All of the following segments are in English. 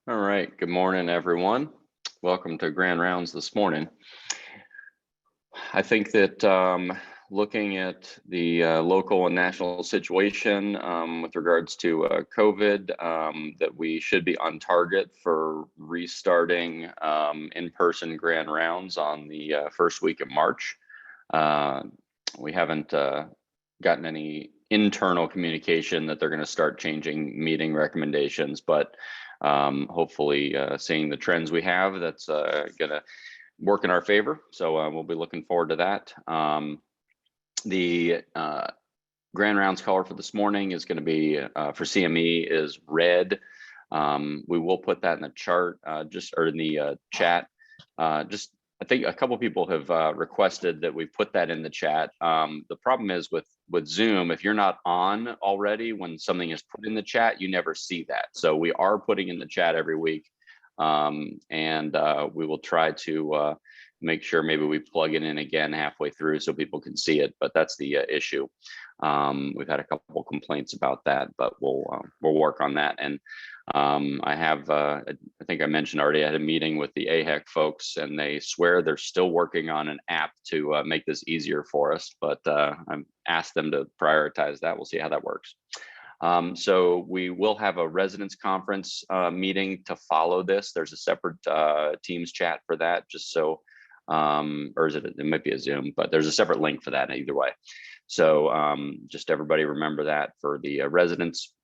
All right, good morning, everyone. Welcome to Grand Rounds this morning. I think that looking at the local and national situation with regards to COVID, that we should be on target for restarting in-person Grand Rounds on the first week of March. We haven't gotten any internal communication that they're going to start changing meeting recommendations, but hopefully seeing the trends we have, that's going to work in our favor. So we'll be looking forward to that. The Grand Rounds color for this morning is going to be for CME is red. We will put that in the chart or in the chat. I think a couple people have requested that we put that in the chat. The problem is with Zoom, if you're not on already, when something is put in the chat, you never see that. So we are putting in the chat every week, and we will try to make sure maybe we plug it in again halfway through so people can see it. But that's the issue. We've had a couple complaints about that, but we'll work on that. And I have, I think I mentioned already, I had a meeting with the AHEC folks, and they swear they're still working on an app to make this easier for us, but I've asked them to prioritize that. We'll see how that works. So we will have a residence conference meeting to follow this. There's a separate Teams chat for that, just so, or is it might be a Zoom, but there's a separate link for that either way. So just everybody remember that for the residents.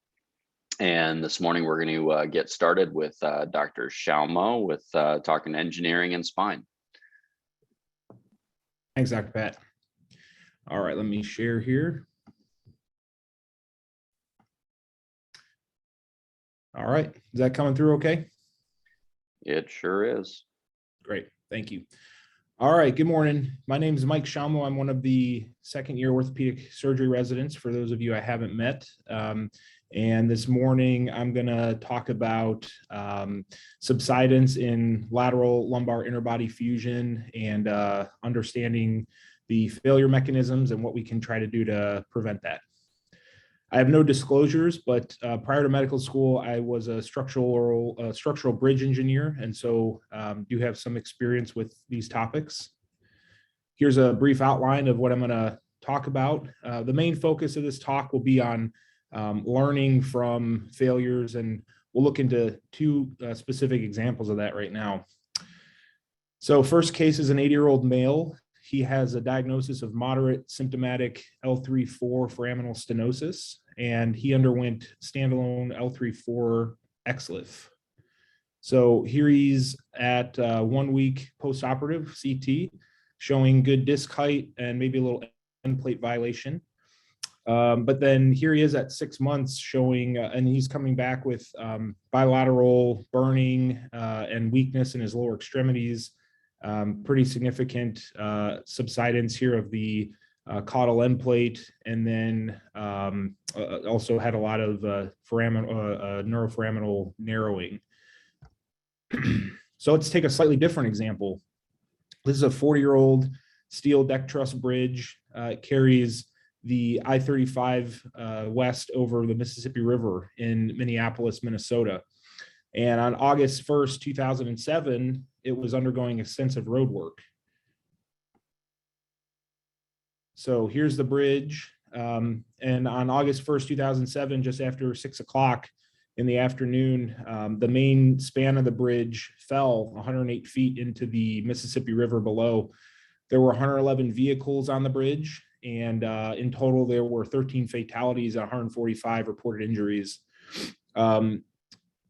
And this morning we're going to get started with Dr. Schallmo with talking engineering and spine. Thanks, Dr. Pat. All right, let me share here. All right, is that coming through okay? It sure is. Great, thank you. All right, good morning. My name is Mike Schallmo. I'm one of the second-year orthopedic surgery residents, for those of you I haven't met. And this morning, I'm going to talk about subsidence in lateral lumbar interbody fusion and understanding the failure mechanisms and what we can try to do to prevent that. I have no disclosures, but prior to medical school, I was a structural bridge engineer, and so do have some experience with these topics. Here's a brief outline of what I'm going to talk about. The main focus of this talk will be on learning from failures, and we'll look into two specific examples of that right now. So first case is an 80-year-old male. He has a diagnosis of moderate symptomatic L3-4 foraminal stenosis, and he underwent standalone L3-4 XLIF. So here he's at 1 week post-operative CT, showing good disc height and maybe a little end plate violation. But then here he is at 6 months showing, and he's coming back with bilateral burning and weakness in his lower extremities. Pretty significant subsidence here of the caudal end plate, and then also had a lot of neuroforaminal narrowing. So let's take a slightly different example. This is a 40-year-old steel deck truss bridge. It carries the I-35 west over the Mississippi River in Minneapolis, Minnesota. And on August 1st, 2007, it was undergoing extensive road work. So here's the bridge. And on August 1st, 2007, just after 6 o'clock in the afternoon, the main span of the bridge fell 108 feet into the Mississippi River below. There were 111 vehicles on the bridge, and in total, there were 13 fatalities and 145 reported injuries.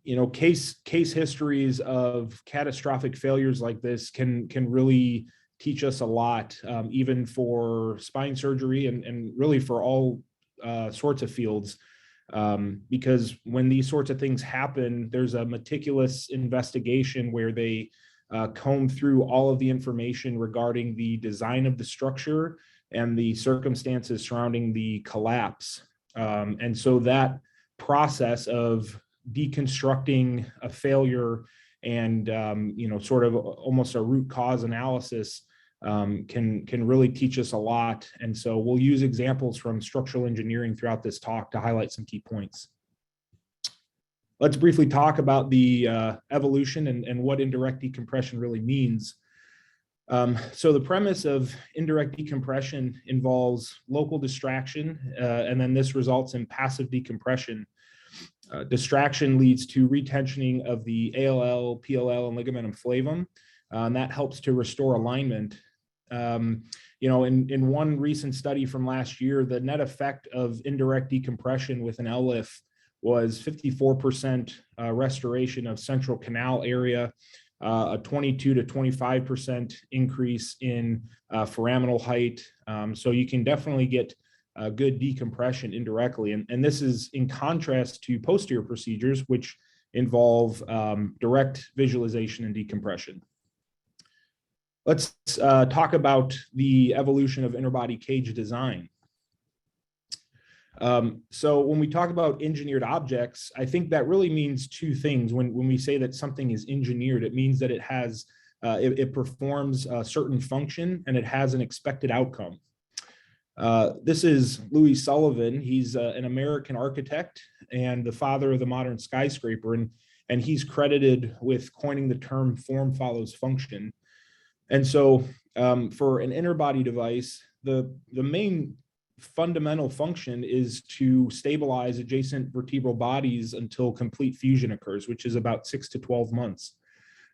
You know, case histories of catastrophic failures like this can really teach us a lot, even for spine surgery and really for all sorts of fields, because when these sorts of things happen, there's a meticulous investigation where they comb through all of the information regarding the design of the structure and the circumstances surrounding the collapse. And so that process of deconstructing a failure and you know, sort of almost a root cause analysis can really teach us a lot. And so we'll use examples from structural engineering throughout this talk to highlight some key points. let's briefly talk about the evolution and what indirect decompression really means. So the premise of indirect decompression involves local distraction, and then this results in passive decompression. Distraction leads to retensioning of the ALL, PLL, and ligamentum flavum, and that helps to restore alignment. In one recent study from last year, the net effect of indirect decompression with an LLIF was 54% restoration of central canal area, a 22 to 25% increase in foraminal height. So you can definitely get good decompression indirectly. And this is in contrast to posterior procedures, which involve direct visualization and decompression. Let's talk about the evolution of interbody cage design. So when we talk about engineered objects, I think that really means two things. When we say that something is engineered, it means that it has, it performs a certain function and it has an expected outcome. This is Louis Sullivan. He's an American architect and the father of the modern skyscraper, and he's credited with coining the term form follows function. And so for an interbody device, the main fundamental function is to stabilize adjacent vertebral bodies until complete fusion occurs, which is about 6 to 12 months.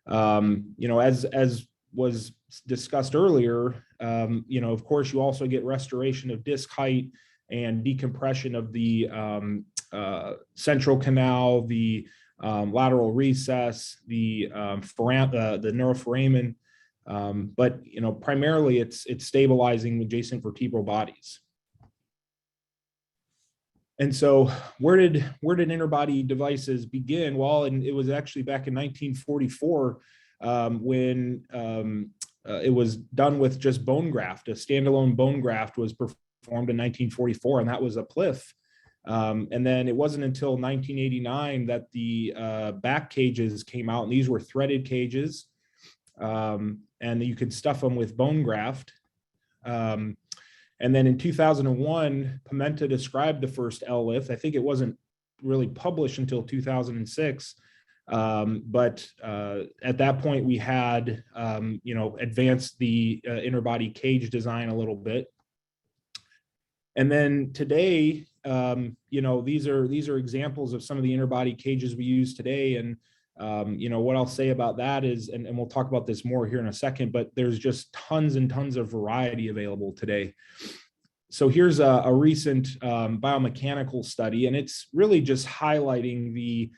As was discussed earlier, of course, you also get restoration of disc height and decompression of the central canal, the lateral recess, the neuroforamen. But primarily it's stabilizing adjacent vertebral bodies. And so where did interbody devices begin? Well, and it was actually back in 1944 when it was done with just bone graft. A standalone bone graft was performed in 1944, and that was a PLIF. And then it wasn't until 1989 that the back cages came out, and these were threaded cages, and you could stuff them with bone graft. And then in 2001, Pimenta described the first LLIF. I think it wasn't really published until 2006. But at that point, we had, advanced the interbody cage design a little bit. And then today, these are examples of some of the interbody cages we use today. And, what I'll say about that is, and we'll talk about this more here in a second, but there's just tons and tons of variety available today. So here's a recent biomechanical study, and it's really just highlighting the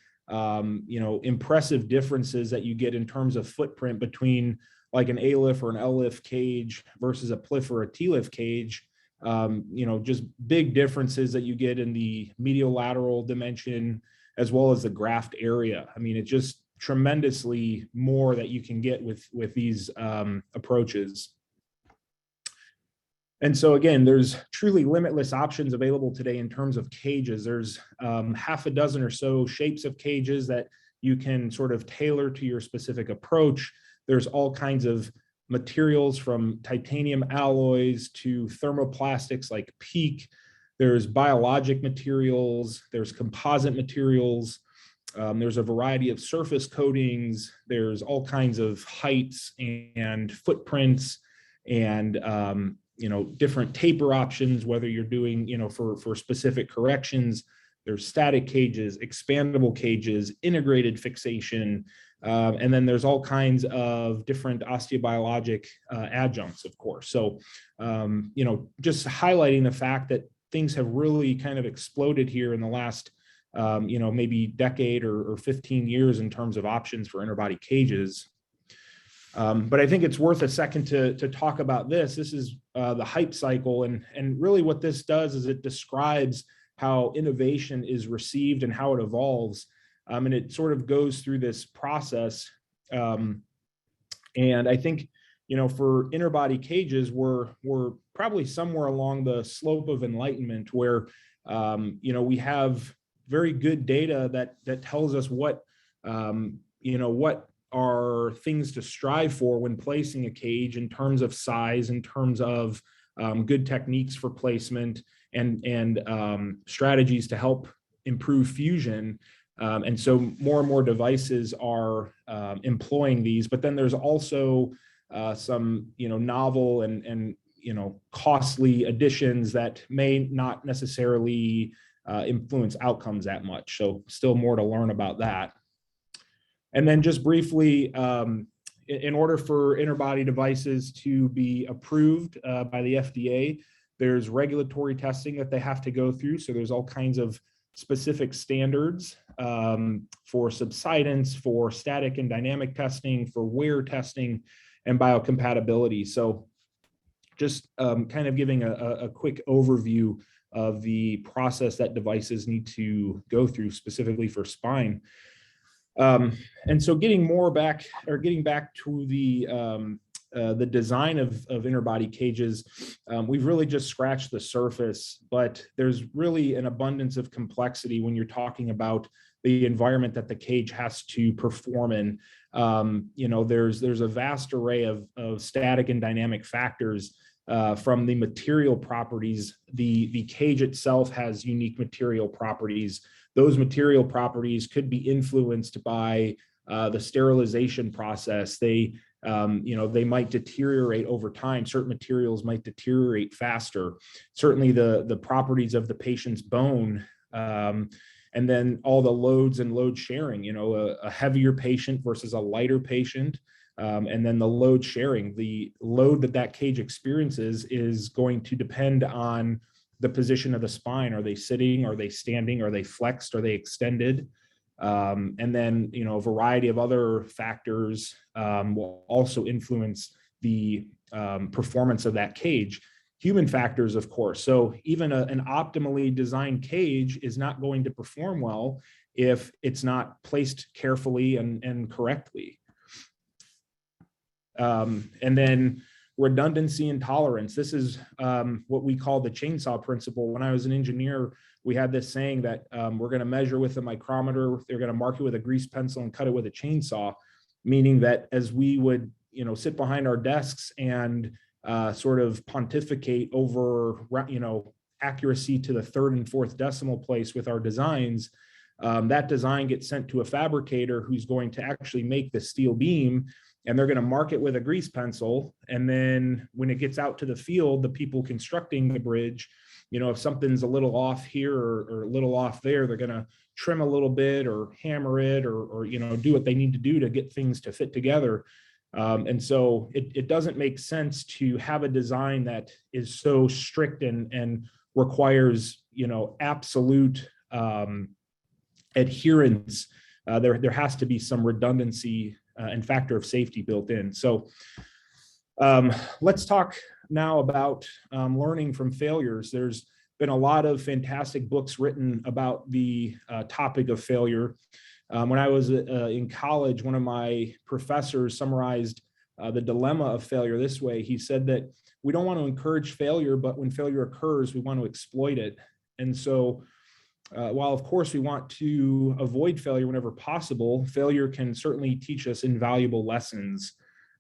impressive differences that you get in terms of footprint between like an A-lift or an L-lift cage versus a PLIF or a T-lift cage. Just big differences that you get in the medial lateral dimension as well as the graft area. I mean, it's just tremendously more that you can get with these approaches. And so again, there's truly limitless options available today in terms of cages. There's half a dozen or so shapes of cages that you can sort of tailor to your specific approach. There's all kinds of materials from titanium alloys to thermoplastics like PEEK. There's biologic materials, there's composite materials, there's a variety of surface coatings, there's all kinds of heights and footprints and different taper options, whether you're doing, for specific corrections. There's static cages, expandable cages, integrated fixation, and then there's all kinds of different osteobiologic adjuncts, of course. So, just highlighting the fact that things have really kind of exploded here in the last, maybe decade or 15 years in terms of options for interbody cages. But I think it's worth a second to talk about this. This is the hype cycle. And really what this does is it describes how innovation is received and how it evolves. And it sort of goes through this process. And I think, for interbody cages, we're probably somewhere along the slope of enlightenment where, we have very good data that tells us what are things to strive for when placing a cage in terms of size, in terms of good techniques for placement and strategies to help improve fusion. And so more and more devices are employing these, but then there's also some, novel and costly additions that may not necessarily influence outcomes that much. So still more to learn about that. And then just briefly, in order for interbody devices to be approved by the FDA, there's regulatory testing that they have to go through. So there's all kinds of specific standards for subsidence, for static and dynamic testing, for wear testing, and biocompatibility. So just kind of giving a quick overview of the process that devices need to go through specifically for spine. And so getting back to the design of interbody cages, we've really just scratched the surface, but there's really an abundance of complexity when you're talking about the environment that the cage has to perform in. There's a vast array of static and dynamic factors, from the material properties. The cage itself has unique material properties. Those material properties could be influenced by the sterilization process. They might deteriorate over time. Certain materials might deteriorate faster. Certainly the properties of the patient's bone, and then all the loads and load sharing, a heavier patient versus a lighter patient. And then the load sharing, the load that cage experiences is going to depend on the position of the spine. Are they sitting? Are they standing? Are they flexed? Are they extended? And then, a variety of other factors will also influence the performance of that cage. Human factors, of course. So even an optimally designed cage is not going to perform well if it's not placed carefully and correctly. And then redundancy and tolerance. This is what we call the chainsaw principle. When I was an engineer, we had this saying that we're going to measure with a micrometer, they're going to mark it with a grease pencil and cut it with a chainsaw, meaning that as we would, sit behind our desks and sort of pontificate over, accuracy to the third and fourth decimal place with our designs, that design gets sent to a fabricator who's going to actually make the steel beam, and they're going to mark it with a grease pencil. And then when it gets out to the field, the people constructing the bridge, if something's a little off here or a little off there, they're going to trim a little bit or hammer it or do what they need to do to get things to fit together. And so it doesn't make sense to have a design that is so strict and requires, absolute adherence. There has to be some redundancy and factor of safety built in. So let's talk now about learning from failures. There's been a lot of fantastic books written about the topic of failure. When I was in college, one of my professors summarized the dilemma of failure this way. He said that we don't want to encourage failure, but when failure occurs, we want to exploit it. And so while of course we want to avoid failure whenever possible, failure can certainly teach us invaluable lessons.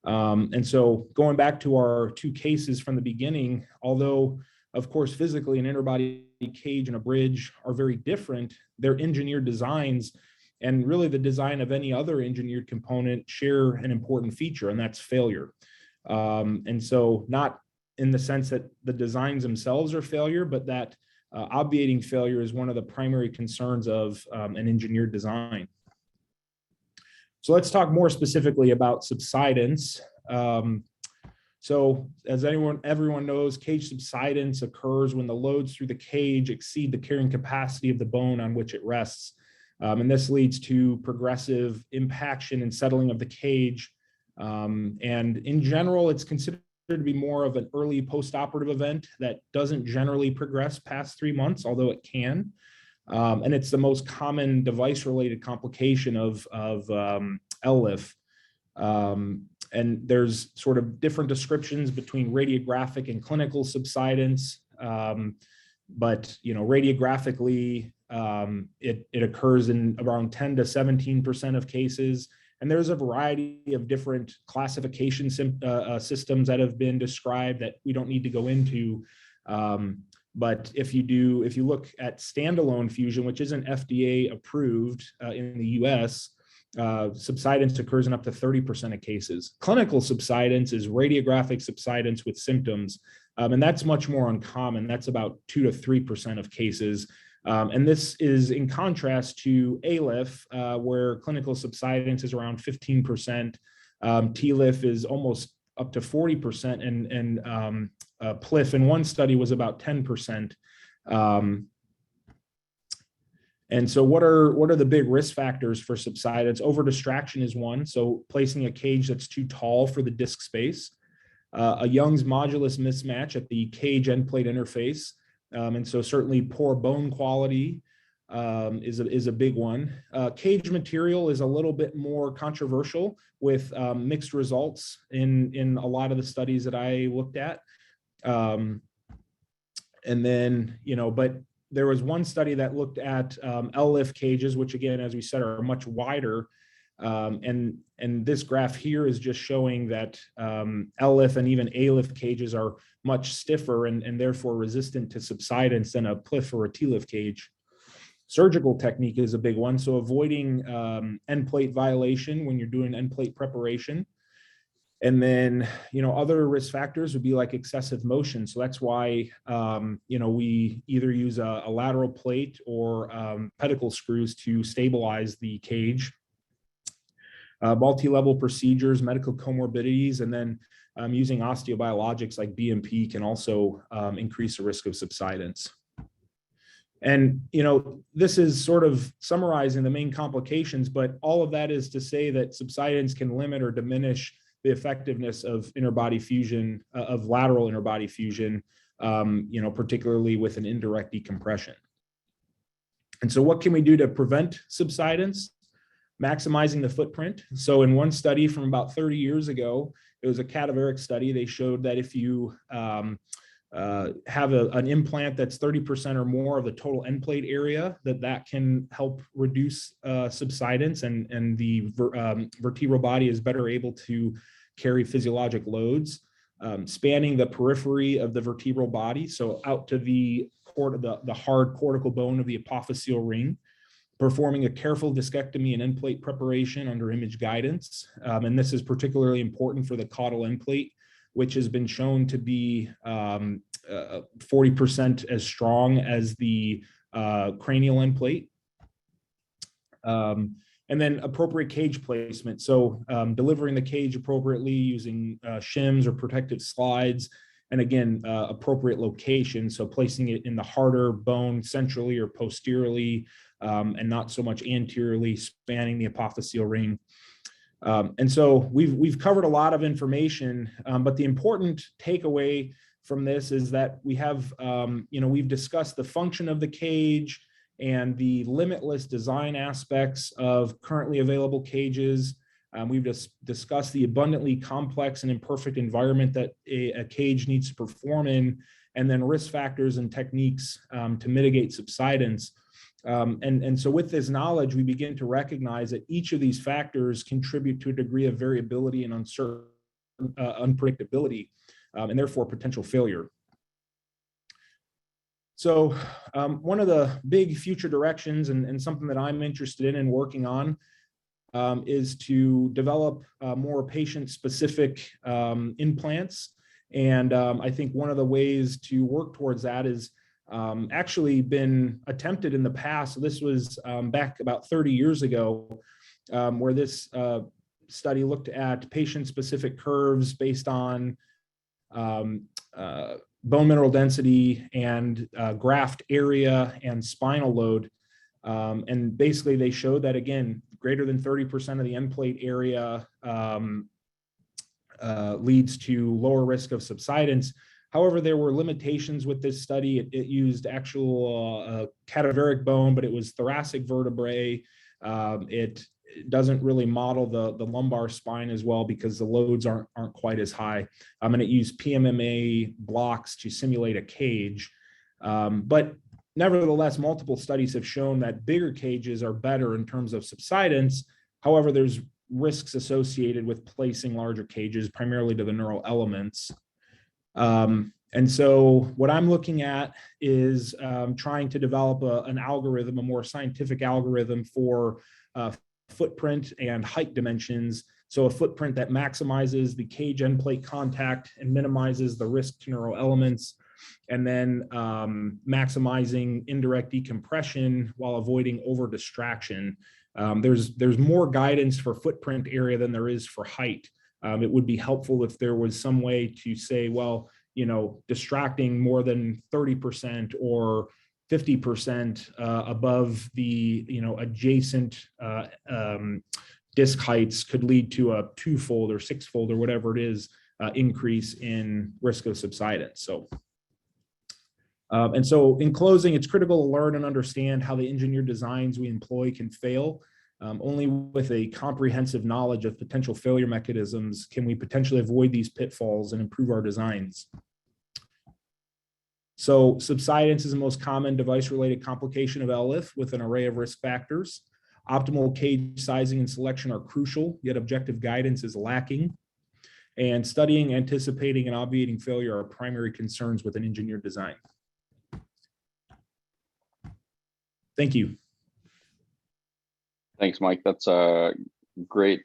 And so going back to our two cases from the beginning, although of course physically an interbody cage and a bridge are very different, they're engineered designs, and really the design of any other engineered component share an important feature, and that's failure. And so not in the sense that the designs themselves are failure, but that obviating failure is one of the primary concerns of an engineered design. So let's talk more specifically about subsidence. So as everyone knows, cage subsidence occurs when the loads through the cage exceed the carrying capacity of the bone on which it rests. And this leads to progressive impaction and settling of the cage. And in general, it's considered to be more of an early postoperative event that doesn't generally progress past 3 months, although it can. And it's the most common device-related complication of LLIF. And there's sort of different descriptions between radiographic and clinical subsidence. But radiographically, it occurs in around 10 to 17% of cases. And there's a variety of different classification systems that have been described that we don't need to go into. But if you look at standalone fusion, which isn't FDA approved in the US, subsidence occurs in up to 30% of cases. Clinical subsidence is radiographic subsidence with symptoms, and that's much more uncommon. That's about 2 to 3% of cases. And this is in contrast to ALIF, where clinical subsidence is around 15%. TLIF is almost up to 40%, and PLIF in one study was about 10%. And so what are the big risk factors for subsidence? Over-distraction is one, so placing a cage that's too tall for the disc space. A Young's modulus mismatch at the cage end plate interface. And so certainly poor bone quality is a big one. Cage material is a little bit more controversial with mixed results in a lot of the studies that I looked at. And then, but there was one study that looked at L-lift cages, which again, as we said, are much wider. And this graph here is just showing that L-lift and even A-lift cages are much stiffer and therefore resistant to subsidence than a PLIF or a T-lift cage. Surgical technique is a big one. So avoiding end plate violation when you're doing end plate preparation. And then, other risk factors would be like excessive motion. So that's why, we either use a lateral plate or pedicle screws to stabilize the cage. Multi-level procedures, medical comorbidities, and then using osteobiologics like BMP can also increase the risk of subsidence. And, this is sort of summarizing the main complications, but all of that is to say that subsidence can limit or diminish the effectiveness of interbody fusion, of lateral interbody fusion, particularly with an indirect decompression. And so what can we do to prevent subsidence? Maximizing the footprint. So in one study from about 30 years ago, it was a cadaveric study. They showed that if you have an implant that's 30% or more of the total end plate area, that can help reduce subsidence, and the vertebral body is better able to carry physiologic loads. Spanning the periphery of the vertebral body, so out to the hard cortical bone of the apophyseal ring. Performing a careful discectomy and end plate preparation under image guidance. And this is particularly important for the caudal end plate, which has been shown to be 40% as strong as the cranial end plate. And then appropriate cage placement. So delivering the cage appropriately using shims or protective slides. And again, appropriate location. So placing it in the harder bone centrally or posteriorly, and not so much anteriorly, spanning the apophyseal ring. And so we've covered a lot of information, but the important takeaway from this is that we have, we've discussed the function of the cage and the limitless design aspects of currently available cages. We've just discussed the abundantly complex and imperfect environment that a cage needs to perform in, and then risk factors and techniques to mitigate subsidence. And so with this knowledge, we begin to recognize that each of these factors contribute to a degree of variability and unpredictability, and therefore potential failure. So one of the big future directions and something that I'm interested in and working on is to develop more patient-specific implants. And I think one of the ways to work towards that is actually been attempted in the past. So this was back about 30 years ago, where this study looked at patient-specific curves based on bone mineral density and graft area and spinal load. And basically they showed that, again, greater than 30% of the end plate area leads to lower risk of subsidence. However, there were limitations with this study. It used actual cadaveric bone, but it was thoracic vertebrae. It doesn't really model the lumbar spine as well because the loads aren't quite as high. And it used PMMA blocks to simulate a cage. But nevertheless, multiple studies have shown that bigger cages are better in terms of subsidence. However, there's risks associated with placing larger cages, primarily to the neural elements. And so what I'm looking at is trying to develop an algorithm, a more scientific algorithm for footprint and height dimensions. So a footprint that maximizes the cage end plate contact and minimizes the risk to neural elements, and then maximizing indirect decompression while avoiding over distraction. There's more guidance for footprint area than there is for height. It would be helpful if there was some way to say, well, distracting more than 30% or 50% above the adjacent disc heights could lead to a 2-fold or 6-fold or whatever it is increase in risk of subsidence. So, and so in closing, it's critical to learn and understand how the engineered designs we employ can fail. Only with a comprehensive knowledge of potential failure mechanisms can we potentially avoid these pitfalls and improve our designs. So subsidence is the most common device-related complication of LLIF with an array of risk factors. Optimal cage sizing and selection are crucial, yet objective guidance is lacking. And studying, anticipating, and obviating failure are primary concerns with an engineered design. Thank you. Thanks, Mike. That's a great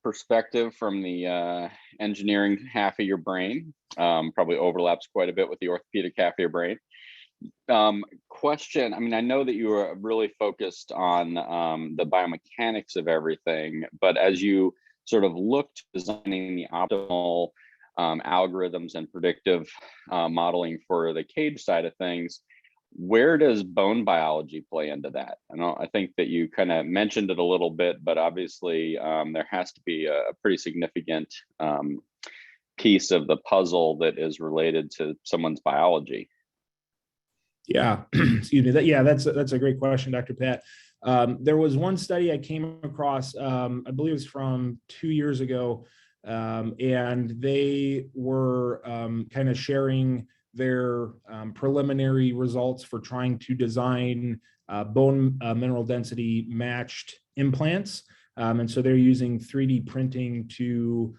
perspective from the engineering half of your brain. Probably overlaps quite a bit with the orthopedic half of your brain. Question, I know that you are really focused on the biomechanics of everything, but as you sort of look to designing the optimal algorithms and predictive modeling for the cage side of things, where does bone biology play into that? I think that you kind of mentioned it a little bit, but obviously there has to be a pretty significant piece of the puzzle that is related to someone's biology. Yeah, excuse me. That's a great question, Dr. Pat. There was one study I came across, I believe it was from 2 years ago, and they were kind of sharing their preliminary results for trying to design bone mineral density matched implants. And so they're using 3D printing to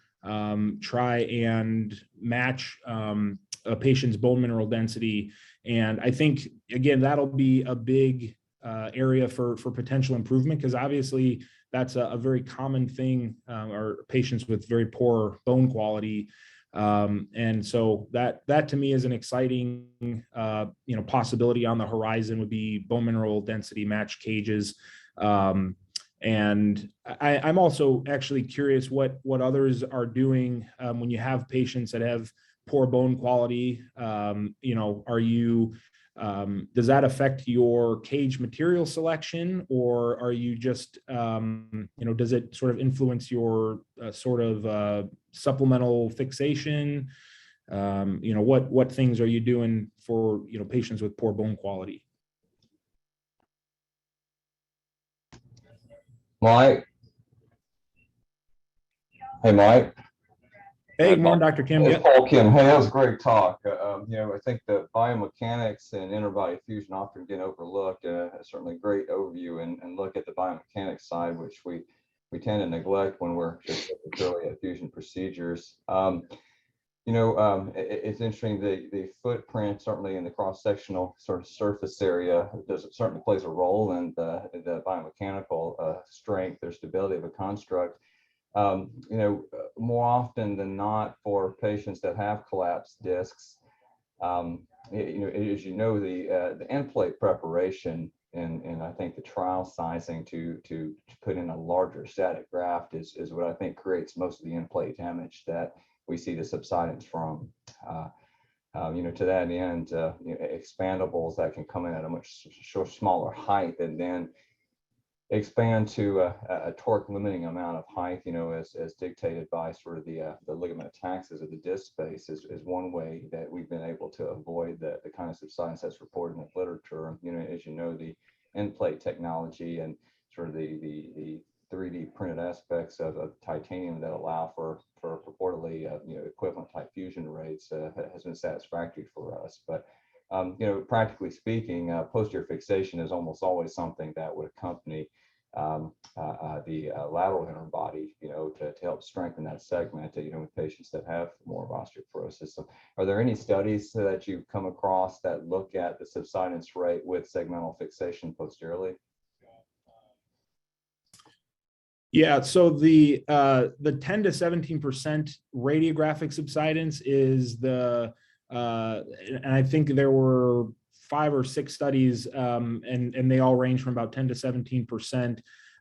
try and match a patient's bone mineral density. And I think, again, that'll be a big area for potential improvement, because obviously that's a very common thing, or patients with very poor bone quality. And so that to me is an exciting possibility on the horizon, would be bone mineral density match cages. And I'm also actually curious what others are doing when you have patients that have poor bone quality. Are you does that affect your cage material selection, or are you just does it sort of influence your supplemental fixation? What things are you doing for patients with poor bone quality? Mike. Hey, Mike. Hey, good morning, Dr. Kim. Hey, Paul Kim. Hey, that was a great talk. I think the biomechanics and interbody fusion often get overlooked. Certainly a great overview and look at the biomechanics side, which we tend to neglect when we're just purely at fusion procedures. It's interesting, the footprint, certainly in the cross-sectional sort of surface area, certainly plays a role in the biomechanical strength or stability of a construct. More often than not, for patients that have collapsed discs, as the end plate preparation and I think the trial sizing to put in a larger static graft is what I think creates most of the end plate damage that we see the subsidence from. To that end, expandables that can come in at a much smaller height and then expand to a torque limiting amount of height, as dictated by sort of the ligament ataxis of the disc space is one way that we've been able to avoid the kind of subsidence that's reported in the literature. As you know, the end plate technology and sort of the 3D printed aspects of titanium that allow for purportedly equivalent type fusion rates has been satisfactory for us. But practically speaking, posterior fixation is almost always something that would accompany lateral interbody, to help strengthen that segment, with patients that have more osteoporosis. So are there any studies that you've come across that look at the subsidence rate with segmental fixation posteriorly? Yeah, so the 10 to 17% radiographic subsidence is and I think there were 5 or 6 studies, and they all range from about 10 to 17%.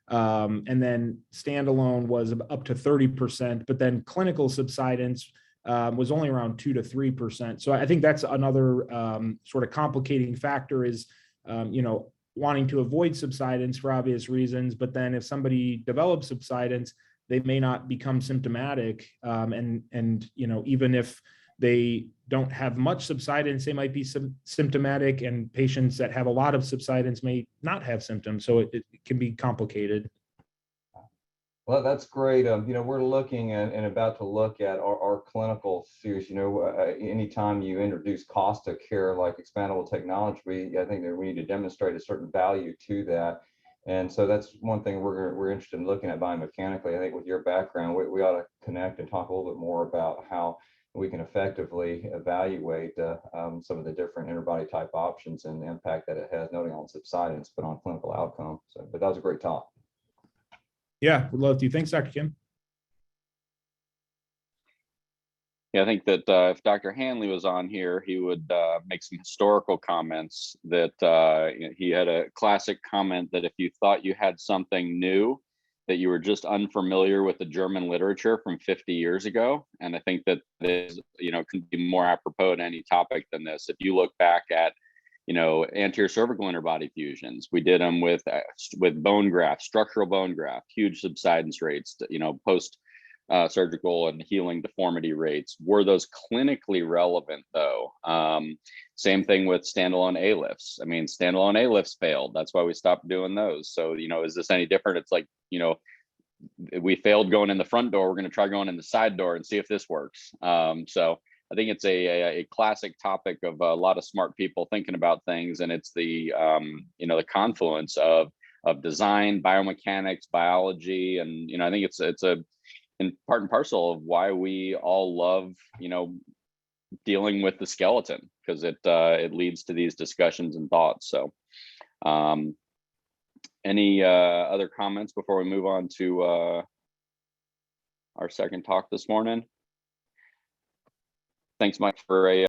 And then standalone was up to 30%, but then clinical subsidence was only around 2 to 3%. So I think that's another sort of complicating factor is, wanting to avoid subsidence for obvious reasons, but then if somebody develops subsidence, they may not become symptomatic, and even if they don't have much subsidence, they might be symptomatic, and patients that have a lot of subsidence may not have symptoms, so it can be complicated. Well, that's great. We're looking and about to look at our clinical series. Anytime you introduce cost of care like expandable technology, I think that we need to demonstrate a certain value to that. And so that's one thing we're interested in looking at biomechanically. I think with your background, we ought to connect and talk a little bit more about how we can effectively evaluate some of the different interbody type options and the impact that it has, not only on subsidence, but on clinical outcome. So, but that was a great talk. Yeah, would love to. Thanks, Dr. Kim. Yeah, I think that if Dr. Hanley was on here, he would make some historical comments that he had a classic comment that if you thought you had something new, that you were just unfamiliar with the German literature from 50 years ago. And I think that this, can be more apropos to any topic than this. If you look back at, anterior cervical interbody fusions, we did them with bone graft, structural bone graft, huge subsidence rates, post surgical and healing deformity rates. Were those clinically relevant though? Same thing with standalone A-lifts. I mean, standalone A-lifts failed. That's why we stopped doing those. So, is this any different? It's like, we failed going in the front door. We're going to try going in the side door and see if this works. So I think it's a classic topic of a lot of smart people thinking about things. And it's the, the confluence of design, biomechanics, biology. And, I think it's in part and parcel of why we all love, dealing with the skeleton, because it leads to these discussions and thoughts. So any other comments before we move on to our second talk this morning? Thanks, Mike, for a